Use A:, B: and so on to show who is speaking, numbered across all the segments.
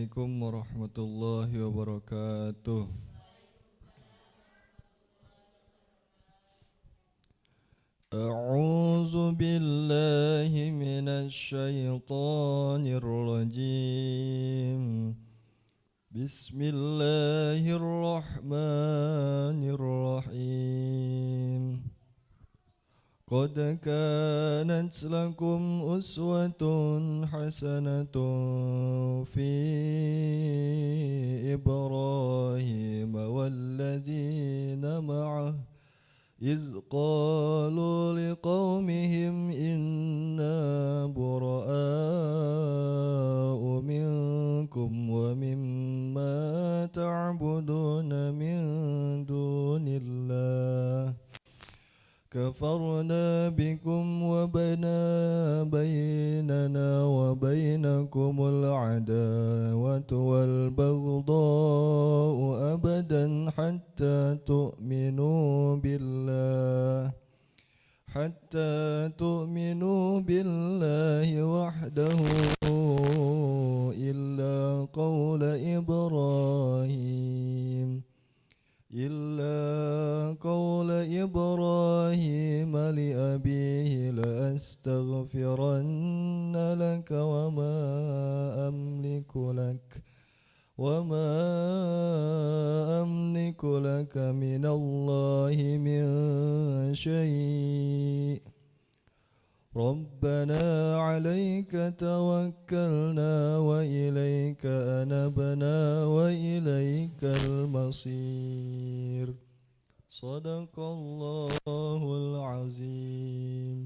A: Assalamualaikum warahmatullahi wabarakatuh. A'udzu billahi minasy syaithanir rajim. Bismillahirrahmanirrahim. Qad kanat lakum uswatun hasanatun fi Ibrahim walladzina ma'ah إذ قالوا لقومهم إنا براء منكم ومما تعبدون من دون الله كفرنا بكم وبدا بيننا وبينكم العداوة والبغضاء أبدا حتى تؤمنوا بالله وحده إلا قول إبراهيم لأبيه لأستغفرن لك وما أملك لك من الله من شيء ربنا عليك توكلنا وإليك أنبنا وإليك المصير صدق الله العظيم.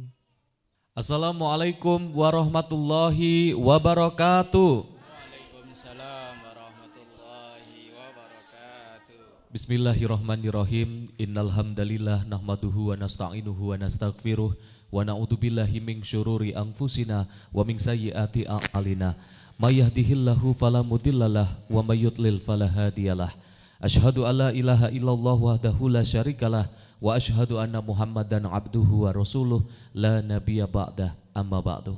B: Assalamualaikum warahmatullahi wabarakatuh.
C: Waalaikumsalam warahmatullahi wabarakatuh.
B: Bismillahirrahmanirrahim. Innal hamdalillah nahmaduhu wa nasta'inuhu wa nastaghfiruh wa na'udzubillahi min syururi anfusina wa min sayyiati a'malina. May yahdihillahu fala mudhillalah wa may yudlil fala hadiyalah. Asyhadu alla ilaha illallah wahdahu la syarikalah wa asyhadu anna Muhammadan abduhu wa rasuluh la nabiyya ba'dah amma ba'du.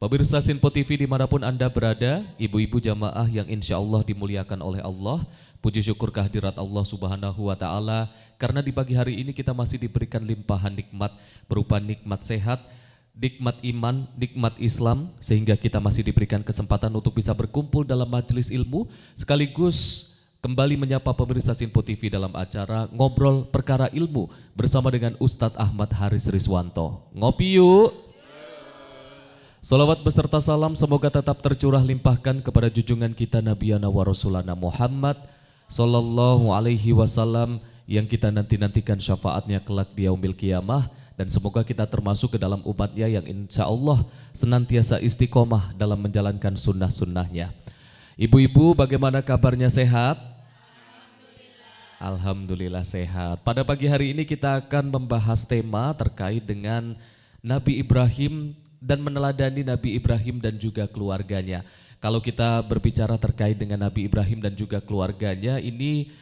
B: Pemirsa Sinpo TV dimanapun Anda berada, ibu-ibu jamaah yang insya Allah dimuliakan oleh Allah, puji syukur kehadirat Allah Subhanahu wa Ta'ala, karena di pagi hari ini kita masih diberikan limpahan nikmat berupa nikmat sehat, nikmat iman, nikmat Islam, sehingga kita masih diberikan kesempatan untuk bisa berkumpul dalam majelis ilmu, sekaligus kembali menyapa pemirsa Sinpo TV dalam acara Ngobrol Perkara Ilmu bersama dengan Ustadz Ahmad Haris Rizwanto. Ngopi yuk! Salawat beserta salam semoga tetap tercurah limpahkan kepada junjungan kita Nabiyana wa Rasulana Muhammad Sallallahu alaihi wasallam yang kita nanti-nantikan syafaatnya kelak di yaumil qiyamah, dan semoga kita termasuk ke dalam umatnya yang insya Allah senantiasa istiqomah dalam menjalankan sunnah-sunnahnya. Ibu-ibu, bagaimana kabarnya, sehat? Alhamdulillah sehat. Pada pagi hari ini kita akan membahas tema terkait dengan Nabi Ibrahim dan meneladani Nabi Ibrahim dan juga keluarganya. Kalau kita berbicara terkait dengan Nabi Ibrahim dan juga keluarganya, ini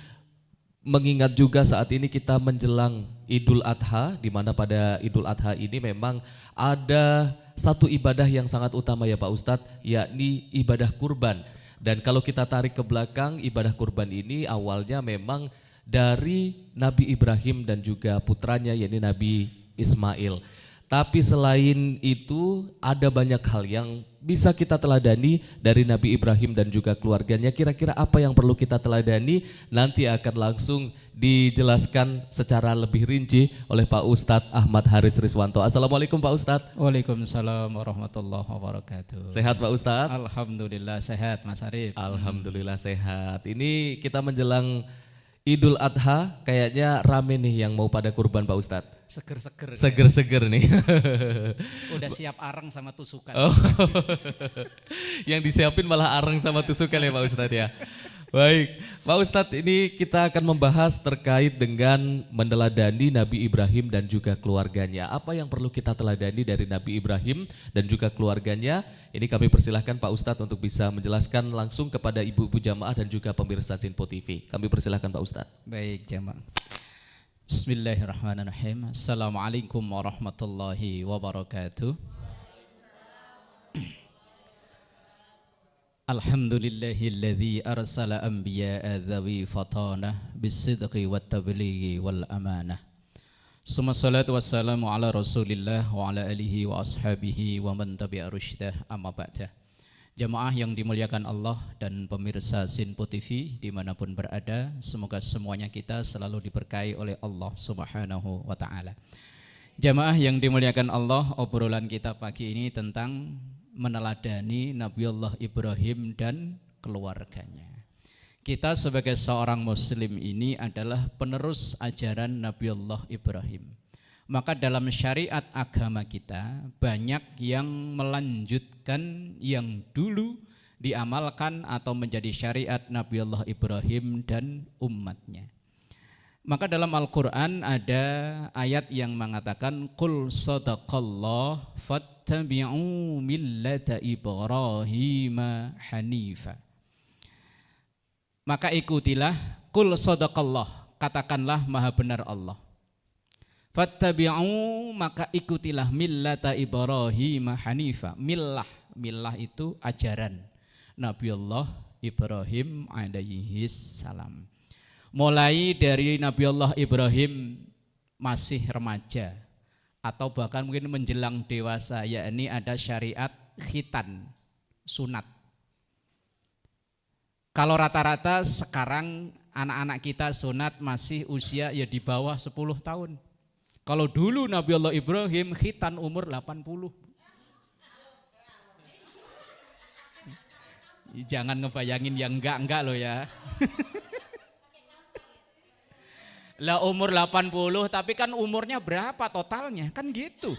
B: mengingat juga saat ini kita menjelang Idul Adha, di mana pada Idul Adha ini memang ada satu ibadah yang sangat utama ya Pak Ustadz, yakni ibadah kurban. Dan kalau kita tarik ke belakang, ibadah kurban ini awalnya memang dari Nabi Ibrahim dan juga putranya, yakni Nabi Ismail. Tapi selain itu ada banyak hal yang bisa kita teladani dari Nabi Ibrahim dan juga keluarganya. Kira-kira apa yang perlu kita teladani? Nanti akan langsung dijelaskan secara lebih rinci oleh Pak Ustadz Ahmad Haris Rizwanto. Assalamualaikum Pak Ustadz.
C: Waalaikumsalam warahmatullahi wabarakatuh.
B: Sehat Pak Ustadz?
C: Alhamdulillah sehat Mas Arif.
B: Alhamdulillah sehat. Ini kita menjelang Idul Adha, kayaknya rame nih yang mau pada kurban Pak Ustadz.
C: Seger-seger.
B: Seger-seger nih.
C: Udah siap arang sama tusukan.
B: Oh. Yang disiapin malah arang sama tusukan ya Pak Ustadz ya. Baik, Pak Ustadz, ini kita akan membahas terkait dengan meneladani Nabi Ibrahim dan juga keluarganya. Apa yang perlu kita teladani dari Nabi Ibrahim dan juga keluarganya? Ini kami persilahkan Pak Ustadz untuk bisa menjelaskan langsung kepada ibu-ibu jamaah dan juga pemirsa Sinpo TV. Kami persilahkan Pak Ustadz.
C: Baik jamaah. Bismillahirrahmanirrahim. Assalamualaikum warahmatullahi wabarakatuh. Alhamdulillahilladzi arsala anbiya'a dzawi fatanah bisidqi wat tablighi wal amanah. Summa salatu wassalamu ala Rasulillah wa ala alihi wa ashabihi wa man tabi'a rusydah, amma ba'dah. Jamaah yang dimuliakan Allah dan pemirsa Sinpo TV dimanapun berada, semoga semuanya kita selalu diberkahi oleh Allah Subhanahu wa ta'ala. Jamaah yang dimuliakan Allah, obrolan kita pagi ini tentang meneladani Nabiullah Ibrahim dan keluarganya. Kita sebagai seorang muslim ini adalah penerus ajaran Nabiullah Ibrahim. Maka dalam syariat agama kita banyak yang melanjutkan yang dulu diamalkan atau menjadi syariat Nabiullah Ibrahim dan umatnya. Maka dalam Al-Quran ada ayat yang mengatakan Qul sadaqallah fattabi'u millata Ibrahim hanifa. Maka ikutilah, Qul sadaqallah, katakanlah maha benar Allah. Fattabi'u, maka ikutilah millata Ibrahim hanifa. Millah itu ajaran Nabiullah Ibrahim alaihi salam. Mulai dari Nabiullah Ibrahim masih remaja atau bahkan mungkin menjelang dewasa, yakni ada syariat khitan, sunat. Kalau rata-rata sekarang anak-anak kita sunat masih usia ya di bawah 10 tahun. Kalau dulu Nabiullah Ibrahim khitan umur 80. Jangan ngebayangin yang enggak loh ya. Lah umur 80 tapi kan umurnya berapa totalnya? Kan gitu.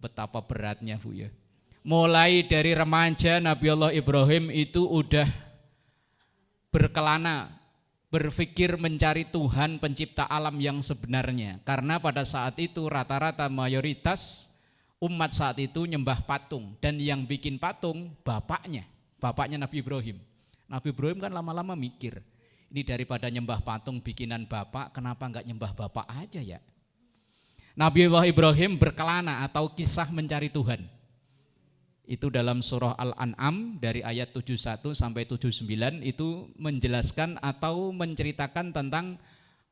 C: Betapa beratnya Bu ya. Mulai dari remaja Nabiullah Ibrahim itu udah berkelana, berpikir mencari Tuhan pencipta alam yang sebenarnya. Karena pada saat itu rata-rata mayoritas umat saat itu nyembah patung. Dan yang bikin patung bapaknya Nabi Ibrahim. Nabi Ibrahim kan lama-lama mikir, ini daripada nyembah patung bikinan bapak, kenapa enggak nyembah bapak aja ya? Nabiullah Ibrahim berkelana atau kisah mencari Tuhan. Itu dalam surah Al-An'am dari ayat 71 sampai 79 itu menjelaskan atau menceritakan tentang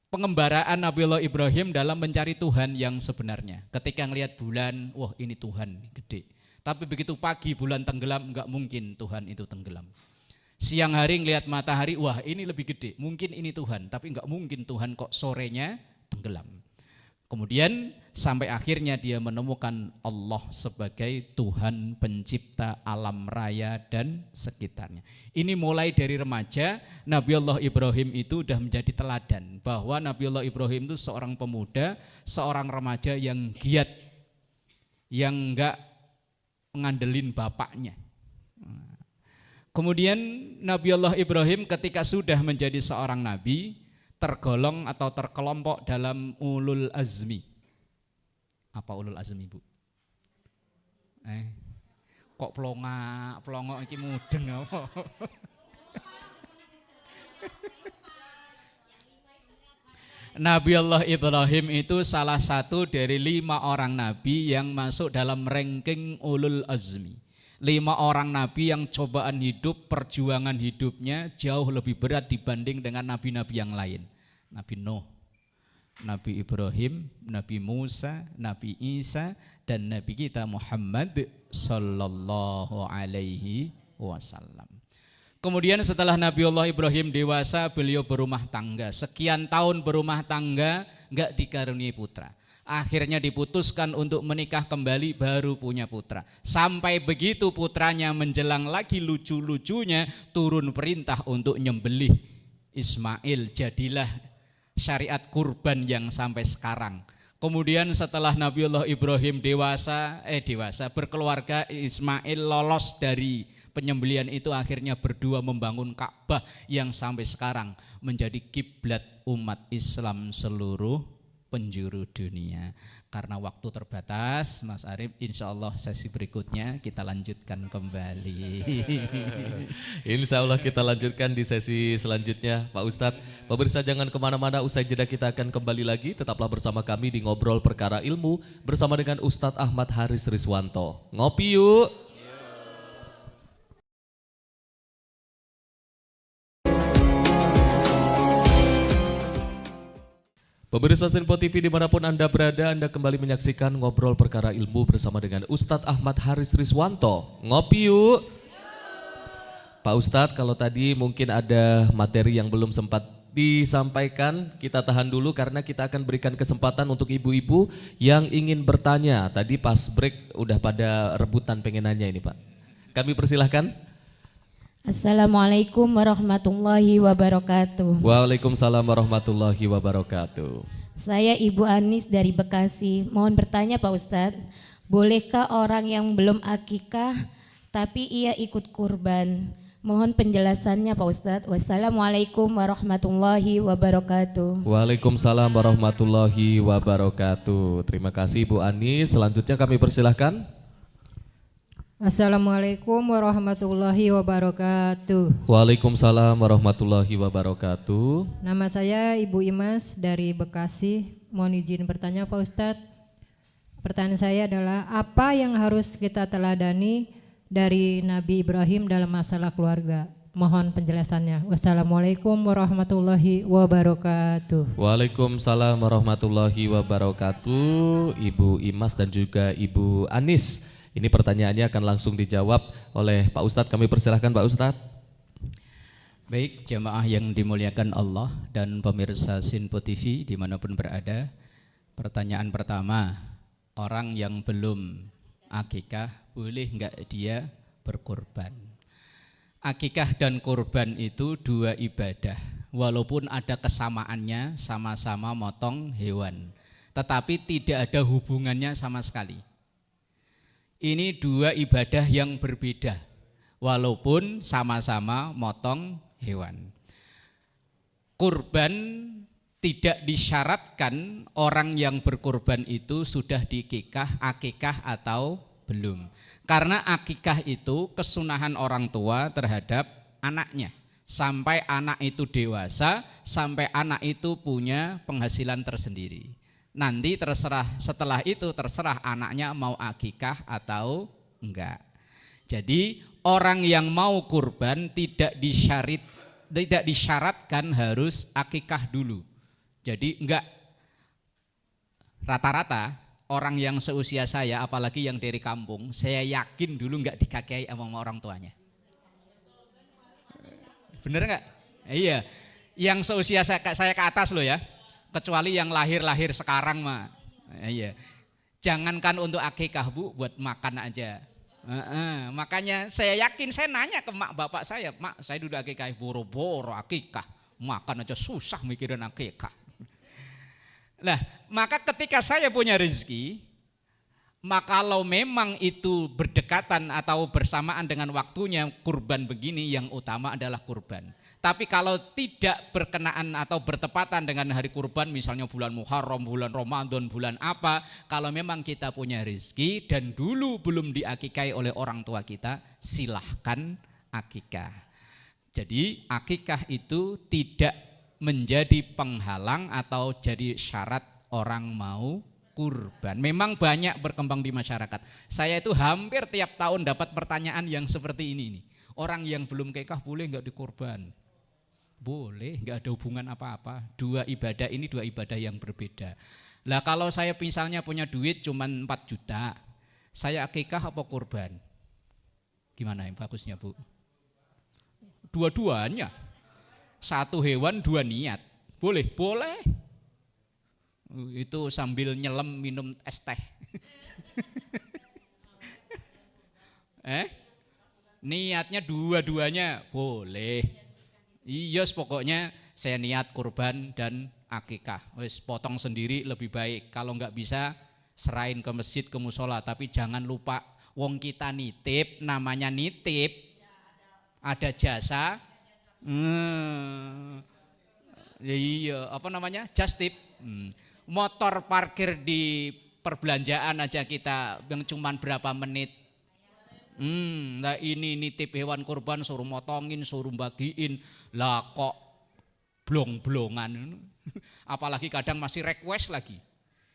C: pengembaraan Nabiullah Ibrahim dalam mencari Tuhan yang sebenarnya. Ketika ngelihat bulan, wah ini Tuhan gede. Tapi begitu pagi bulan tenggelam, enggak mungkin Tuhan itu tenggelam. Siang hari ngelihat matahari, wah ini lebih gede, mungkin ini Tuhan, tapi enggak mungkin Tuhan kok sorenya tenggelam. Kemudian sampai akhirnya dia menemukan Allah sebagai Tuhan pencipta alam raya dan sekitarnya. Ini mulai dari remaja, Nabiullah Ibrahim itu sudah menjadi teladan bahwa Nabiullah Ibrahim itu seorang pemuda, seorang remaja yang giat, yang enggak ngandelin bapaknya. Kemudian Nabiullah Ibrahim ketika sudah menjadi seorang nabi tergolong atau terkelompok dalam ulul azmi. Apa ulul azmi Bu? Kok pelongok iki mudeng apa? Nabiullah Ibrahim itu salah satu dari 5 orang nabi yang masuk dalam ranking ulul azmi. 5 orang nabi yang cobaan hidup, perjuangan hidupnya jauh lebih berat dibanding dengan nabi-nabi yang lain. Nabi Nuh, Nabi Ibrahim, Nabi Musa, Nabi Isa, dan Nabi kita Muhammad sallallahu alaihi wasallam. Kemudian setelah Nabiullah Ibrahim dewasa, beliau berumah tangga. Sekian tahun berumah tangga, enggak dikaruniai putra. Akhirnya diputuskan untuk menikah kembali, baru punya putra. Sampai begitu putranya menjelang lagi lucu-lucunya, turun perintah untuk nyembelih Ismail. Jadilah syariat kurban yang sampai sekarang. Kemudian setelah Nabiullah Ibrahim dewasa berkeluarga, Ismail lolos dari penyembelihan itu, akhirnya berdua membangun Ka'bah yang sampai sekarang menjadi kiblat umat Islam seluruh penjuru dunia. Karena waktu terbatas, Mas Arif, insya Allah sesi berikutnya kita lanjutkan kembali.
B: Insya Allah kita lanjutkan di sesi selanjutnya, Pak Ustadz. Pemirsa jangan kemana-mana, usai jeda kita akan kembali lagi. Tetaplah bersama kami di Ngobrol Perkara Ilmu bersama dengan Ustadz Ahmad Haris Riswanto. Ngopi yuk. Pemirsa Sinpo TV dimanapun Anda berada, Anda kembali menyaksikan Ngobrol Perkara Ilmu bersama dengan Ustadz Ahmad Haris Riswanto. Ngopi yuk. Pak Ustadz, kalau tadi mungkin ada materi yang belum sempat disampaikan, kita tahan dulu karena kita akan berikan kesempatan untuk ibu-ibu yang ingin bertanya. Tadi pas break udah pada rebutan pengen nanya ini Pak. Kami persilahkan.
D: Assalamualaikum warahmatullahi wabarakatuh.
B: Waalaikumsalam warahmatullahi wabarakatuh.
D: Saya Ibu Anis dari Bekasi. Mohon bertanya Pak Ustadz, bolehkah orang yang belum akikah tapi ia ikut kurban? Mohon penjelasannya Pak Ustadz. Wassalamualaikum warahmatullahi wabarakatuh.
B: Waalaikumsalam warahmatullahi wabarakatuh. Terima kasih Bu Anis. Selanjutnya kami persilahkan.
E: Assalamualaikum warahmatullahi wabarakatuh.
B: Waalaikumsalam warahmatullahi wabarakatuh.
E: Nama saya Ibu Imas dari Bekasi. Mohon izin bertanya Pak Ustadz. Pertanyaan saya adalah apa yang harus kita teladani dari Nabi Ibrahim dalam masalah keluarga? Mohon penjelasannya. Wassalamualaikum warahmatullahi wabarakatuh.
B: Waalaikumsalam warahmatullahi wabarakatuh. Ibu Imas dan juga Ibu Anis. Ini pertanyaannya akan langsung dijawab oleh Pak Ustadz. Kami persilahkan Pak Ustadz.
C: Baik, jamaah yang dimuliakan Allah dan pemirsa Sinpo TV dimanapun berada. Pertanyaan pertama, orang yang belum akikah boleh enggak dia berkorban? Akikah dan kurban itu dua ibadah, walaupun ada kesamaannya, sama-sama motong hewan, tetapi tidak ada hubungannya sama sekali. Ini dua ibadah yang berbeda, walaupun sama-sama motong hewan. Kurban tidak disyaratkan orang yang berkurban itu sudah akikah atau belum. Karena akikah itu kesunahan orang tua terhadap anaknya. Sampai anak itu dewasa, sampai anak itu punya penghasilan tersendiri. Nanti setelah itu terserah anaknya mau akikah atau enggak. Jadi orang yang mau kurban tidak disyaratkan harus akikah dulu. Jadi enggak, rata-rata orang yang seusia saya apalagi yang dari kampung, saya yakin dulu enggak dikakai sama orang tuanya. Bener enggak? Iya, yang seusia saya ke atas loh ya. Kecuali yang lahir sekarang mah, iya. Jangankan untuk akikah Bu, buat makan aja. Makanya saya yakin, saya nanya ke mak bapak saya, mak saya dulu akikah, boro-boro akikah, makan aja susah mikirin akikah. Nah, maka ketika saya punya rezeki, maka kalau memang itu berdekatan atau bersamaan dengan waktunya kurban begini, yang utama adalah kurban. Tapi kalau tidak berkenaan atau bertepatan dengan hari kurban, misalnya bulan Muharram, bulan Ramadan, bulan apa, kalau memang kita punya rezeki dan dulu belum diakikai oleh orang tua kita, silahkan akikah. Jadi akikah itu tidak menjadi penghalang atau jadi syarat orang mau kurban. Memang banyak berkembang di masyarakat. Saya itu hampir tiap tahun dapat pertanyaan yang seperti ini. Orang yang belum akikah boleh enggak dikurban? Boleh, enggak ada hubungan apa-apa. Dua ibadah ini dua ibadah yang berbeda. Lah kalau saya misalnya punya duit cuma 4 juta, saya akikah apa kurban? Gimana yang bagusnya Bu? Dua-duanya. Satu hewan, dua niat. Boleh? Boleh. Itu sambil nyelam minum es teh. Niatnya dua-duanya boleh. Iya, pokoknya saya niat kurban dan akikah. Wes potong sendiri lebih baik. Kalau enggak bisa serahin ke masjid, ke musola. Tapi jangan lupa, wong kita nitip, namanya nitip. Ada jasa. Iya, apa namanya? Just tip. Motor parkir di perbelanjaan aja kita yang cuman berapa menit. Nah ini nitip hewan kurban suruh motongin, suruh bagiin, lah kok blong-blongan. Apalagi kadang masih request lagi.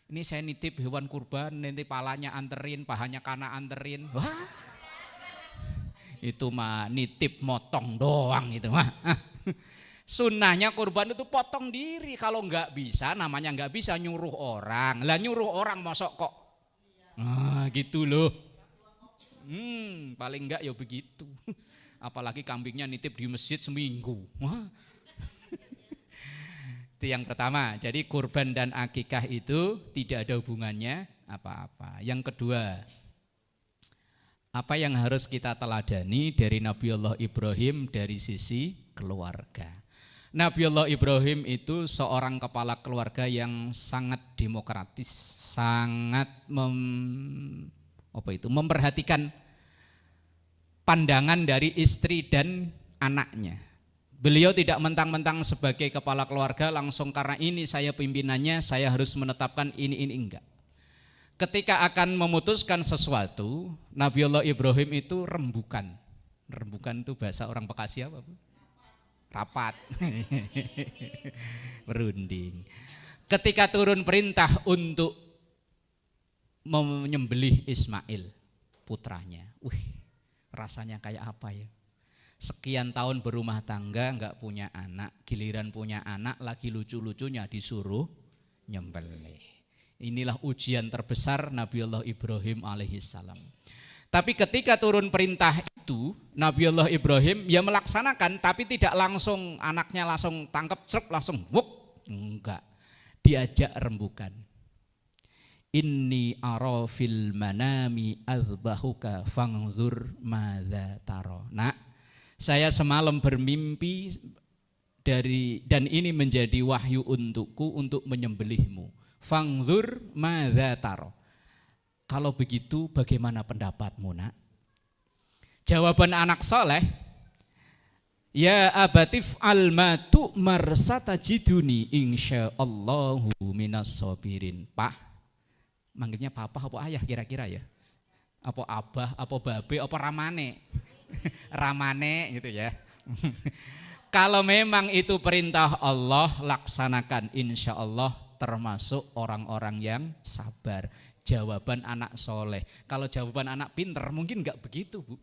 C: Ini saya nitip hewan kurban, nanti palanya anterin, pahanya kana anterin. Wah, itu mah nitip motong doang itu mah. Sunnahnya kurban itu potong diri. Kalau nggak bisa, namanya nggak bisa nyuruh orang. Lah nyuruh orang mosok kok. Nah gitu loh. Paling enggak ya begitu. Apalagi kambingnya nitip di masjid seminggu. Wah. Itu yang pertama. Jadi kurban dan akikah itu tidak ada hubungannya apa-apa. Yang kedua, apa yang harus kita teladani dari Nabiullah Ibrahim dari sisi keluarga. Nabiullah Ibrahim itu seorang kepala keluarga yang sangat demokratis, sangat memperhatikan pandangan dari istri dan anaknya. Beliau tidak mentang-mentang sebagai kepala keluarga langsung karena ini saya pimpinannya, saya harus menetapkan ini enggak. Ketika akan memutuskan sesuatu, Nabiullah Ibrahim itu rembukan. Rembukan itu bahasa orang Bekasi apa, Bu? Rapat. Berunding. Ketika turun perintah untuk menyembelih Ismail, putranya. Rasanya kayak apa ya? Sekian tahun berumah tangga enggak punya anak, giliran punya anak lagi lucu-lucunya disuruh nyembelih. Inilah ujian terbesar Nabiullah Ibrahim alaihissalam. Tapi ketika turun perintah itu, Nabiullah Ibrahim ya melaksanakan, tapi tidak langsung anaknya langsung tangkap cerp langsung wuk, enggak. Diajak rembukan. Inni ara fil manami azbahuka fangzur madza taro. Nak, saya semalam bermimpi dan ini menjadi wahyu untukku untuk menyembelihmu. Fangzur madza taro. Kalau begitu bagaimana pendapatmu, Nak? Jawaban anak soleh, ya abatif almatu marsatajiduni insyaallahu minas sabirin. Pak, manggilnya papa apa ayah kira-kira ya? Apa abah, apa babe, apa ramane? Ramane gitu ya. Kalau memang itu perintah Allah, laksanakan, insya Allah termasuk orang-orang yang sabar. Jawaban anak soleh. Kalau jawaban anak pinter mungkin enggak begitu, Bu.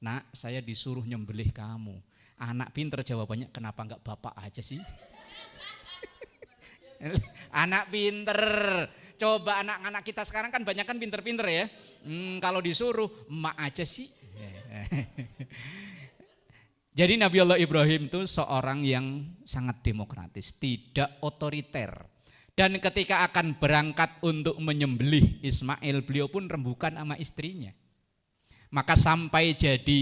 C: Nak, saya disuruh nyembelih kamu. Anak pinter jawabannya, kenapa enggak bapak aja sih? Anak pinter. Coba anak-anak kita sekarang kan banyak kan pinter-pinter ya. Kalau disuruh, emak aja sih. Jadi Nabiullah Ibrahim itu seorang yang sangat demokratis, tidak otoriter. Dan ketika akan berangkat untuk menyembelih Ismail, beliau pun rembukan sama istrinya. Maka sampai jadi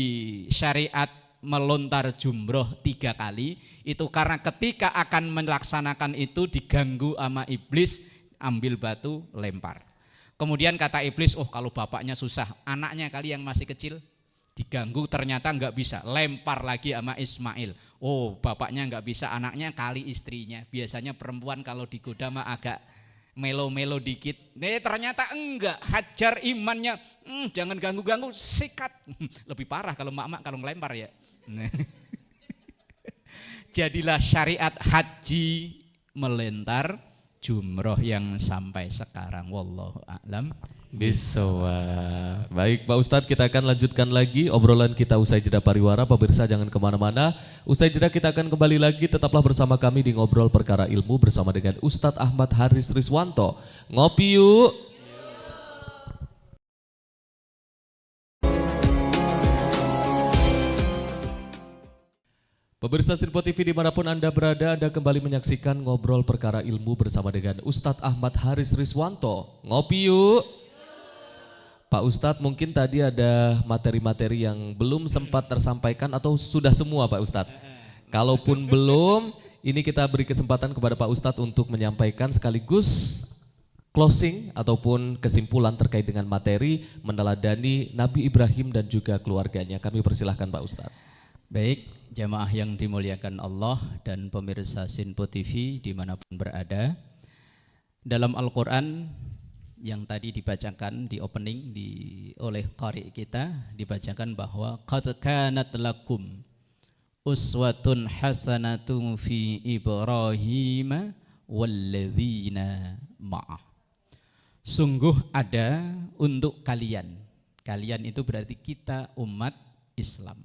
C: syariat melontar jumroh 3 kali, itu karena ketika akan melaksanakan itu diganggu sama iblis, ambil batu, lempar. Kemudian kata iblis, oh kalau bapaknya susah, anaknya kali yang masih kecil, diganggu ternyata enggak bisa, lempar lagi sama Ismail. Oh bapaknya enggak bisa, anaknya kali istrinya. Biasanya perempuan kalau digoda mah agak melo-melo dikit. Ternyata enggak, hajar imannya. Jangan ganggu-ganggu, sikat. Lebih parah kalau mak-mak kalau ngelempar ya. Jadilah syariat haji melentar jumroh yang sampai sekarang. Wallahu a'lam
B: Bisawab. Baik Pak Ustadz, kita akan lanjutkan lagi obrolan kita usai jeda pariwara. Pemirsa jangan kemana-mana. Usai jeda kita akan kembali lagi. Tetaplah bersama kami di Ngobrol Perkara Ilmu bersama dengan Ustadz Ahmad Haris Rizwanto. Ngopi yuk. Pemirsa Sirpo TV dimanapun Anda berada, Anda kembali menyaksikan Ngobrol Perkara Ilmu bersama dengan Ustadz Ahmad Haris Rizwanto. Ngopi yuk. Pak Ustadz, mungkin tadi ada materi-materi yang belum sempat tersampaikan atau sudah semua Pak Ustadz? Kalaupun belum, ini kita beri kesempatan kepada Pak Ustadz untuk menyampaikan sekaligus closing ataupun kesimpulan terkait dengan materi meneladani Nabi Ibrahim dan juga keluarganya. Kami persilahkan Pak Ustadz.
C: Baik, jamaah yang dimuliakan Allah dan pemirsa Sinpo TV dimanapun berada. Dalam Al-Quran yang tadi dibacakan di opening oleh qari kita, dibacakan bahwa qad kanat lakum uswatun hasanatun fi Ibrahim walladzina ma'ah. Sungguh ada untuk kalian. Kalian itu berarti kita umat Islam.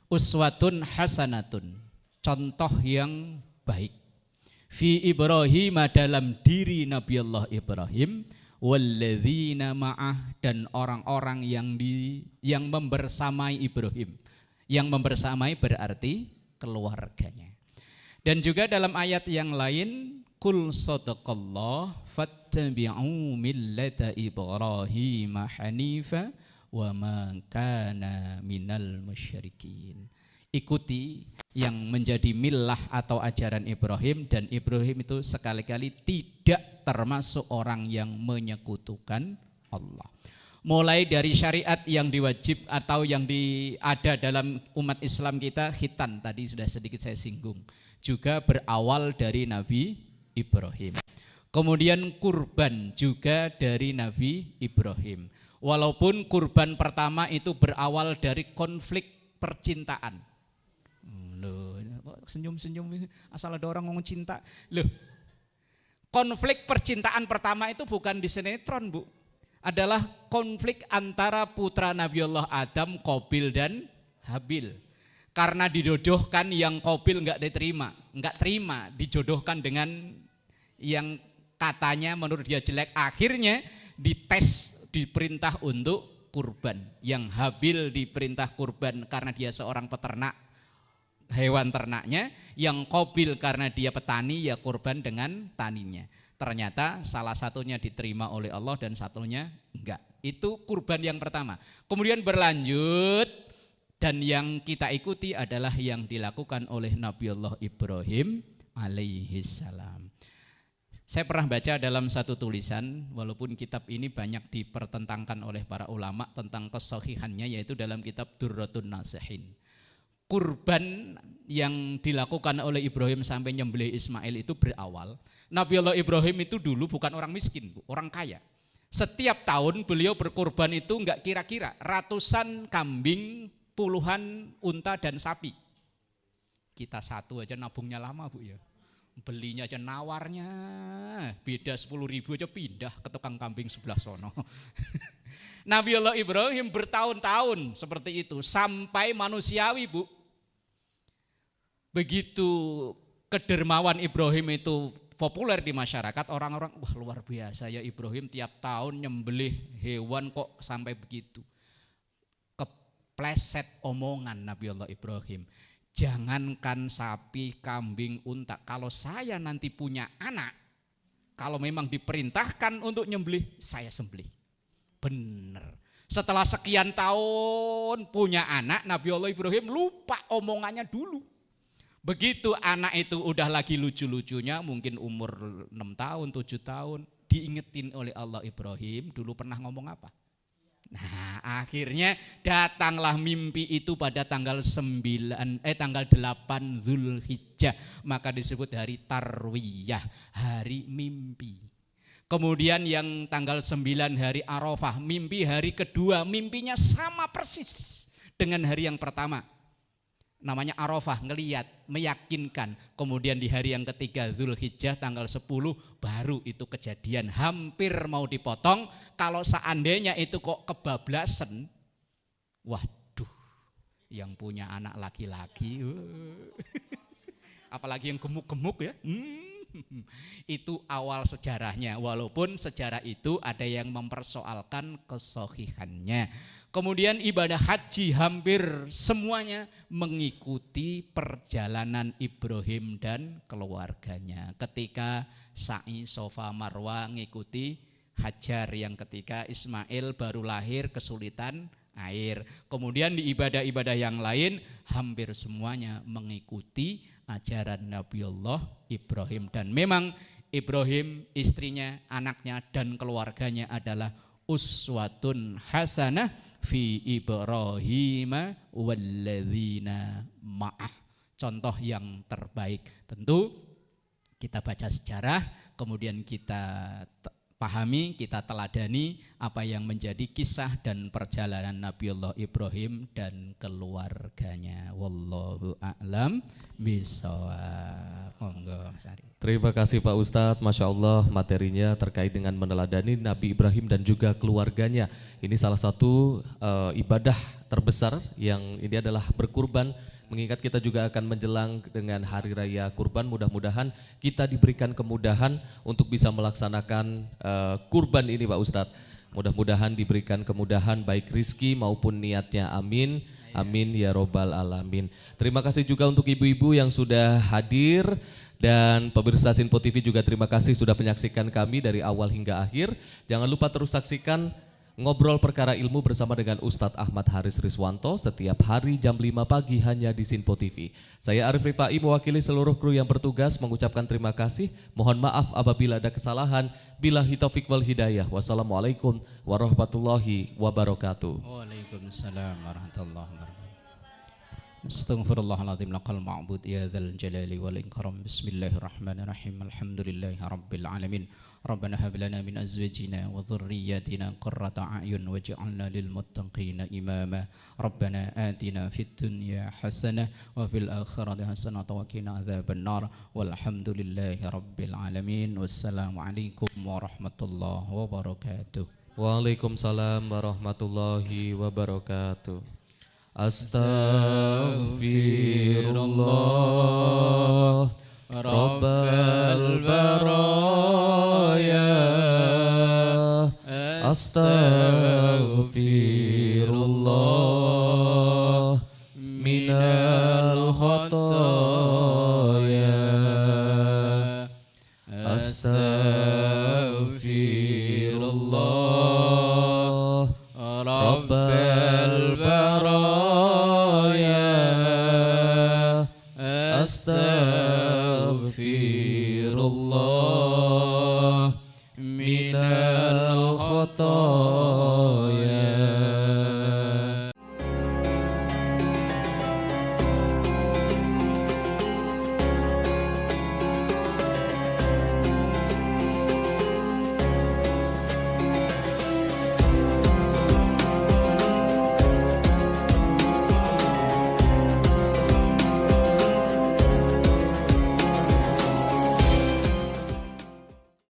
C: Uswatun hasanatun. contoh yang baik. Fi Ibrahim, dalam diri Nabi Allah Ibrahim, walladzina ma'ah, dan orang-orang yang membersamai Ibrahim. Yang membersamai berarti keluarganya. Dan juga dalam ayat yang lain, kul sadaqallah fattabi'u millata Ibrahim hanifa wa ma kana minal musyrikin. Ikuti yang menjadi millah atau ajaran Ibrahim, dan Ibrahim itu sekali-kali tidak termasuk orang yang menyekutukan Allah. Mulai dari syariat yang diwajib atau yang ada dalam umat Islam kita, khitan tadi sudah sedikit saya singgung, juga berawal dari Nabi Ibrahim. Kemudian kurban juga dari Nabi Ibrahim. Walaupun kurban pertama itu berawal dari konflik percintaan. Loh, senyum-senyum asal ada orang ngomong cinta. Loh, konflik percintaan pertama itu bukan di sinetron, Bu. Adalah konflik antara putra Nabi Allah Adam, Qabil dan Habil. Karena dijodohkan, yang Qabil enggak terima, dijodohkan dengan yang katanya menurut dia jelek. Akhirnya dites, diperintah untuk kurban. Yang Habil diperintah kurban karena dia seorang peternak hewan ternaknya, yang Qabil karena dia petani, ya kurban dengan taninya. Ternyata salah satunya diterima oleh Allah dan satunya enggak. Itu kurban yang pertama. Kemudian berlanjut, dan yang kita ikuti adalah yang dilakukan oleh Nabi Allah Ibrahim alaihissalam. Saya pernah baca dalam satu tulisan, walaupun kitab ini banyak dipertentangkan oleh para ulama tentang kesahihannya, yaitu dalam kitab Durratun Nasihin. Kurban yang dilakukan oleh Ibrahim sampai nyembelih Ismail itu berawal, Nabi Allah Ibrahim itu dulu bukan orang miskin, orang kaya. Setiap tahun beliau berkurban itu enggak kira-kira, ratusan kambing, puluhan unta dan sapi. Kita satu aja nabungnya lama, Bu, ya. Belinya aja nawarnya beda 10.000 aja pindah ke tukang kambing sebelah sono. Nabi Allah Ibrahim bertahun-tahun seperti itu sampai manusiawi, Bu. Begitu kedermawan Ibrahim itu populer di masyarakat, orang-orang wah luar biasa ya Ibrahim, tiap tahun nyembelih hewan kok sampai begitu. Kepleset omongan Nabi Allah Ibrahim. Jangankan sapi, kambing, unta, kalau saya nanti punya anak, kalau memang diperintahkan untuk nyembelih, saya sembelih. Bener. Setelah sekian tahun punya anak, Nabi Allah Ibrahim lupa omongannya dulu. Begitu anak itu udah lagi lucu-lucunya, mungkin umur 6 tahun, 7 tahun, diingetin oleh Allah, Ibrahim dulu pernah ngomong apa? Nah, akhirnya datanglah mimpi itu pada tanggal 8 Zulhijjah, maka disebut hari Tarwiyah, hari mimpi. Kemudian yang tanggal 9 hari Arafah, mimpi hari kedua, mimpinya sama persis dengan hari yang pertama. Namanya Arafah, ngeliat, meyakinkan. Kemudian di hari yang ketiga Zulhijjah tanggal 10 baru itu kejadian, hampir mau dipotong. Kalau seandainya itu kok kebablasan, waduh, yang punya anak laki-laki, apalagi yang gemuk-gemuk ya, itu awal sejarahnya. Walaupun sejarah itu ada yang mempersoalkan kesahihannya. Kemudian ibadah haji hampir semuanya mengikuti perjalanan Ibrahim dan keluarganya. Ketika sa'i Safa Marwa ngikuti Hajar, yang ketika Ismail baru lahir kesulitan air. Kemudian di ibadah-ibadah yang lain hampir semuanya mengikuti ajaran Nabi Allah Ibrahim. Dan memang Ibrahim, istrinya, anaknya dan keluarganya adalah uswatun hasanah fi Ibrahim walladzina ma'ah, contoh yang terbaik. Tentu kita baca sejarah, kemudian kita pahami, kita teladani apa yang menjadi kisah dan perjalanan Nabi Allah Ibrahim dan keluarganya. Wallahu a'lam bishawab. Monggo Mas Ari.
B: Terima kasih Pak Ustadz, Masya Allah materinya terkait dengan meneladani Nabi Ibrahim dan juga keluarganya. Ini salah satu ibadah terbesar yang ini adalah berkurban mengingat kita juga akan menjelang dengan Hari Raya Kurban, mudah-mudahan kita diberikan kemudahan untuk bisa melaksanakan kurban ini Pak Ustadz. Mudah-mudahan diberikan kemudahan baik rizki maupun niatnya, amin. Amin ya robbal alamin. Terima kasih juga untuk ibu-ibu yang sudah hadir. Dan pemirsa Sinpo TV juga terima kasih sudah menyaksikan kami dari awal hingga akhir. Jangan lupa terus saksikan Ngobrol Perkara Ilmu bersama dengan Ustadz Ahmad Haris Riswanto setiap hari jam 5 pagi hanya di Sinpo TV. Saya Arif Rifai mewakili seluruh kru yang bertugas mengucapkan terima kasih. Mohon maaf apabila ada kesalahan. Billahi taufiq wal hidayah. Wassalamualaikum warahmatullahi wabarakatuh.
C: Waalaikumsalam warahmatullahi wabarakatuh. Astaghfirullahaladzim laqal ma'bud ya dzal jalali wal ikram. Bismillahirrahmanirrahim. Alhamdulillahi rabbil alamin. Rabbana hab lana min azwajina wa dhurriyyatina qurrata a'yun waj'alna lil muttaqina imama. Rabbana atina fid dunya hasanah wa fil akhirati hasanah wa qina adzabannar. Walhamdulillahi rabbil alamin. Wassalamualaikum warahmatullahi wabarakatuh.
B: Waalaikumsalam warahmatullahi wabarakatuh. Astaghfirullah Rabbal baraya. Astaghfirullah minal khotoya. Astaghfirullah Rabbal baraya. Astaghfirullah